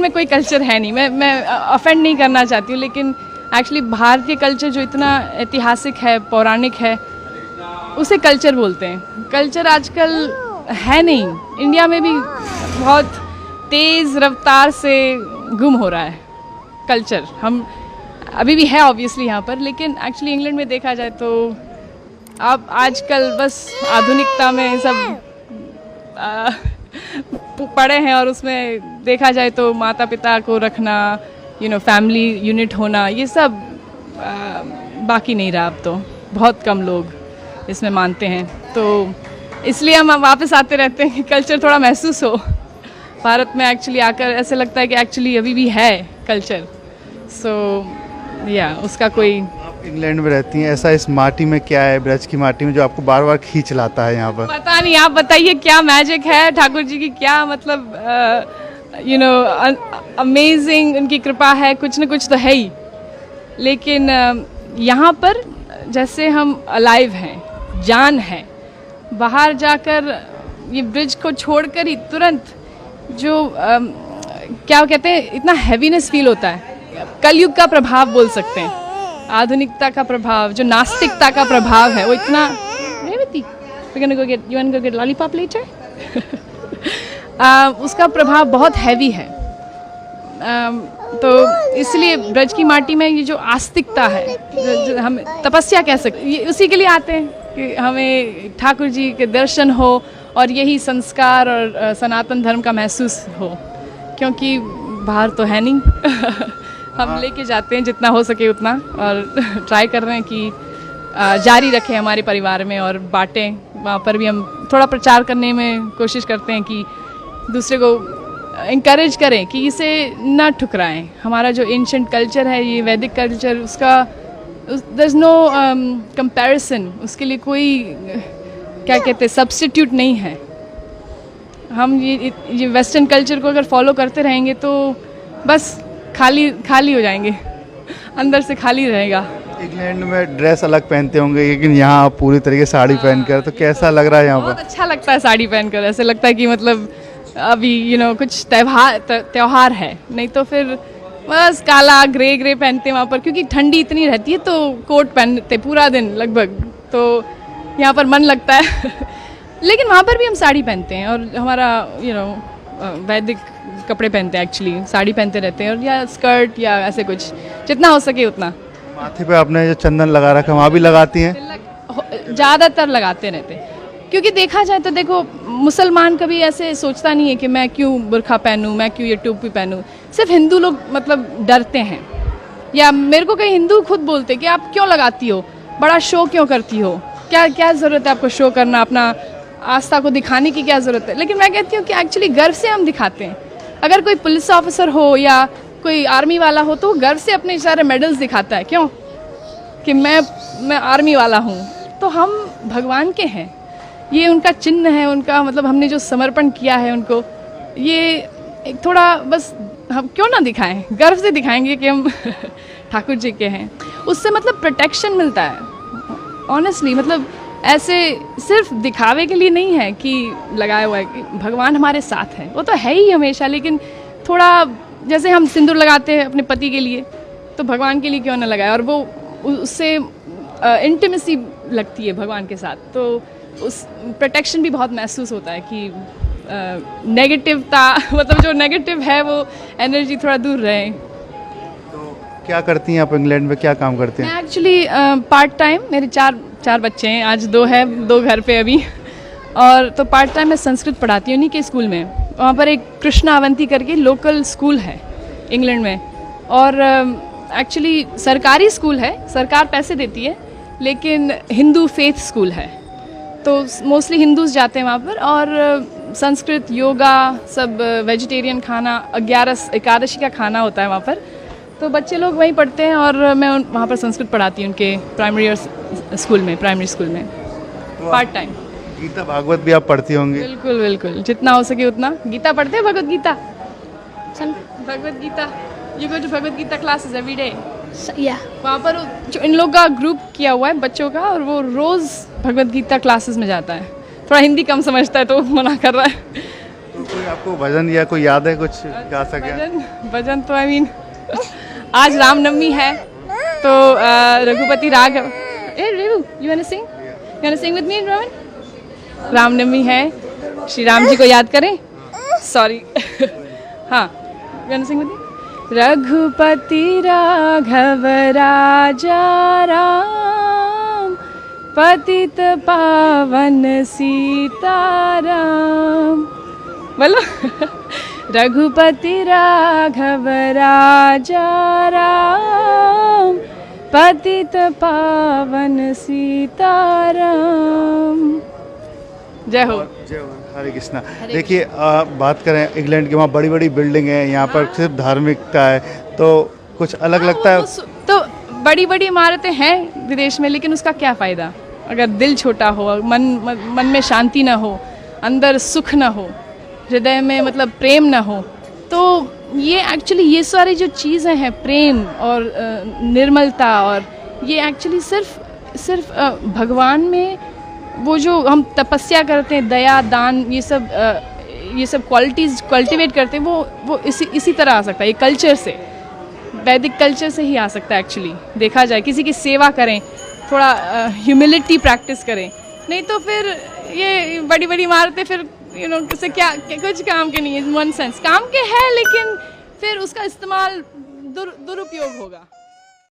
में कोई कल्चर है नहीं, मैं ऑफेंड नहीं करना चाहती हूँ, लेकिन एक्चुअली भारतीय कल्चर जो इतना ऐतिहासिक है, पौराणिक है, उसे कल्चर बोलते हैं। कल्चर आजकल है नहीं, इंडिया में भी बहुत तेज़ रफ्तार से गुम हो रहा है कल्चर। हम अभी भी है ऑब्वियसली यहाँ पर, लेकिन एक्चुअली इंग्लैंड में देखा जाए तो अब आजकल बस आधुनिकता में सब पड़े हैं, और उसमें देखा जाए तो माता पिता को रखना, फैमिली यूनिट होना, ये सब बाकी नहीं रहा। अब तो बहुत कम लोग इसमें मानते हैं, तो इसलिए हम वापस आते रहते हैं कि कल्चर थोड़ा महसूस हो। भारत में एक्चुअली आकर ऐसे लगता है कि एक्चुअली अभी भी है कल्चर। सो उसका कोई। आप इंग्लैंड में रहती हैं, ऐसा इस माटी में क्या है, ब्रज की माटी में, जो आपको बार बार खींच लाता है यहाँ पर? पता नहीं, आप बताइए क्या मैजिक है ठाकुर जी की, क्या मतलब अमेजिंग उनकी कृपा है, कुछ न कुछ तो है ही। लेकिन यहाँ पर जैसे हम अलाइव हैं, जान है, बाहर जाकर ये ब्रिज को छोड़कर ही तुरंत जो क्या कहते हैं, इतना हैवीनेस फील होता है। कलयुग का प्रभाव बोल सकते हैं, आधुनिकता का प्रभाव, जो नास्तिकता का प्रभाव है वो इतना। लॉलीपॉप लेटर उसका प्रभाव बहुत हैवी है। तो इसलिए ब्रज की माटी में ये जो आस्तिकता है, जो हम तपस्या कह सकते, ये उसी के लिए आते हैं कि हमें ठाकुर जी के दर्शन हो और यही संस्कार और सनातन धर्म का महसूस हो, क्योंकि बाहर तो है नहीं। हम लेके जाते हैं जितना हो सके उतना, और ट्राई कर रहे हैं कि जारी रखें हमारे परिवार में और बांटें। वहाँ पर भी हम थोड़ा प्रचार करने में कोशिश करते हैं कि दूसरे को इंकरेज करें कि इसे ना ठुकराएं। हमारा जो एंशिएंट कल्चर है, ये वैदिक कल्चर, उसका देयर इज़ नो कंपैरिजन, उसके लिए कोई क्या कहते हैं सब्स्टिट्यूट नहीं है। हम ये वेस्टर्न कल्चर को अगर फॉलो करते रहेंगे तो बस खाली हो जाएंगे, अंदर से खाली रहेगा। इंग्लैंड में ड्रेस अलग पहनते होंगे, लेकिन यहाँ आप पूरी तरीके से साड़ी पहनकर, तो कैसा लग रहा है यहाँ पर? बहुत अच्छा लगता है साड़ी पहनकर, ऐसे लगता है कि मतलब अभी कुछ त्योहार है, नहीं तो फिर बस काला ग्रे पहनते हैं वहाँ पर, क्योंकि ठंडी इतनी रहती है तो कोट पहनते पूरा दिन लगभग, तो यहाँ पर मन लगता है। लेकिन वहाँ पर भी हम साड़ी पहनते हैं, और हमारा वैदिक कपड़े पहनते हैं, एक्चुअली साड़ी पहनते रहते हैं, और या स्कर्ट या ऐसे कुछ, जितना हो सके उतना। माथे पे आपने जो चंदन लगा रखा है, वहाँ भी लगाती हैं? ज़्यादातर लगाते रहते हैं, क्योंकि देखा जाए तो देखो, मुसलमान कभी ऐसे सोचता नहीं है कि मैं क्यों बुर्खा पहनूं, मैं क्यों ये टोपी पहनूं। सिर्फ हिंदू लोग मतलब डरते हैं, या मेरे को कई हिंदू खुद बोलते कि आप क्यों लगाती हो, बड़ा शो क्यों करती हो, क्या ज़रूरत है आपको शो करना, अपना आस्था को दिखाने की क्या ज़रूरत है। लेकिन मैं कहती हूँ कि एक्चुअली गर्व से हम दिखाते हैं। अगर कोई पुलिस ऑफिसर हो या कोई आर्मी वाला हो, तो गर्व से अपने सारे मेडल्स दिखाता है, क्यों, कि मैं आर्मी वाला हूँ। तो हम भगवान के हैं, ये उनका चिन्ह है, उनका मतलब हमने जो समर्पण किया है उनको, ये एक थोड़ा बस हम क्यों ना दिखाएं, गर्व से दिखाएंगे कि हम ठाकुर जी के हैं। उससे मतलब प्रोटेक्शन मिलता है ऑनेस्टली, मतलब ऐसे सिर्फ दिखावे के लिए नहीं है कि लगाया हुआ है, कि भगवान हमारे साथ है, वो तो है ही हमेशा। लेकिन थोड़ा जैसे हम सिंदूर लगाते हैं अपने पति के लिए, तो भगवान के लिए क्यों ना लगाए, और वो उससे इंटीमेसी लगती है भगवान के साथ, तो उस प्रोटेक्शन भी बहुत महसूस होता है कि नेगेटिवता मतलब जो नेगेटिव है वो एनर्जी थोड़ा दूर रहे। तो क्या करती हैं आप इंग्लैंड में, क्या काम करते हैं? मैं एक्चुअली पार्ट टाइम, मेरे चार बच्चे हैं, आज 2 है, 2 घर पे अभी, और तो पार्ट टाइम मैं संस्कृत पढ़ाती हूँ उन्हीं के स्कूल में। वहाँ पर एक कृष्णा अवंती करके लोकल स्कूल है इंग्लैंड में, और एक्चुअली सरकारी स्कूल है, सरकार पैसे देती है, लेकिन हिंदू फेथ स्कूल है, तो मोस्टली हिंदूज जाते हैं वहाँ पर। और संस्कृत, योगा, सब वेजिटेरियन खाना, 11 एकादशी का खाना होता है वहाँ पर, तो बच्चे लोग वहीं पढ़ते हैं, और मैं वहाँ पर संस्कृत पढ़ाती हूँ उनके प्राइमरी स्कूल में पार्ट टाइम। गीता भागवत भी आप पढ़ती होंगी? बिल्कुल, जितना हो सके उतना। गीता पढ़ते हैं, Bhagwat Gita, you go to Bhagwat Gita classes every day? वहाँ पर जो इन लोग का ग्रुप किया हुआ है बच्चों का, और वो रोज़ भगवत गीता क्लासेस में जाता है। थोड़ा हिंदी कम समझता है तो मना कर रहा है। तो कोई आपको भजन या कोई याद है कुछ गा सके? भजन तो आई मीन आज रामनवमी है तो रघुपति राघव। ए रेवू, you want to sing with me Rohan? Ramnavami है, श्री राम जी को याद करें। सॉरी हाँ, you want to sing with me? Raghupati Raghav Raja Ram, पतित पावन सीताराम। बोलो रघुपति राघव राजा राम, पतित पावन सीताराम। जय हो। जय हो, हरे कृष्णा। देखिए बात करें इंग्लैंड की, वहाँ बड़ी बड़ी बिल्डिंग है, यहाँ पर सिर्फ धार्मिकता है, तो कुछ अलग लगता है? तो बड़ी बड़ी इमारतें हैं विदेश में, लेकिन उसका क्या फ़ायदा अगर दिल छोटा हो, मन में शांति ना हो, अंदर सुख ना हो, हृदय में मतलब प्रेम ना हो। तो ये एक्चुअली ये सारी जो चीज़ें हैं, प्रेम और निर्मलता, और ये एक्चुअली सिर्फ भगवान में वो जो हम तपस्या करते हैं, दया दान, ये सब क्वालिटीज़ कल्टिवेट करते हैं, वो इसी तरह आ सकता है। ये कल्चर से, वैदिक कल्चर से ही आ सकता है एक्चुअली। देखा जाए किसी की सेवा करें, थोड़ा ह्यूमिलिटी प्रैक्टिस करें, नहीं तो फिर ये बड़ी बड़ी इमारतें फिर से क्या कुछ काम के नहीं है। वन सेंस काम के है, लेकिन फिर उसका इस्तेमाल दुरुपयोग होगा।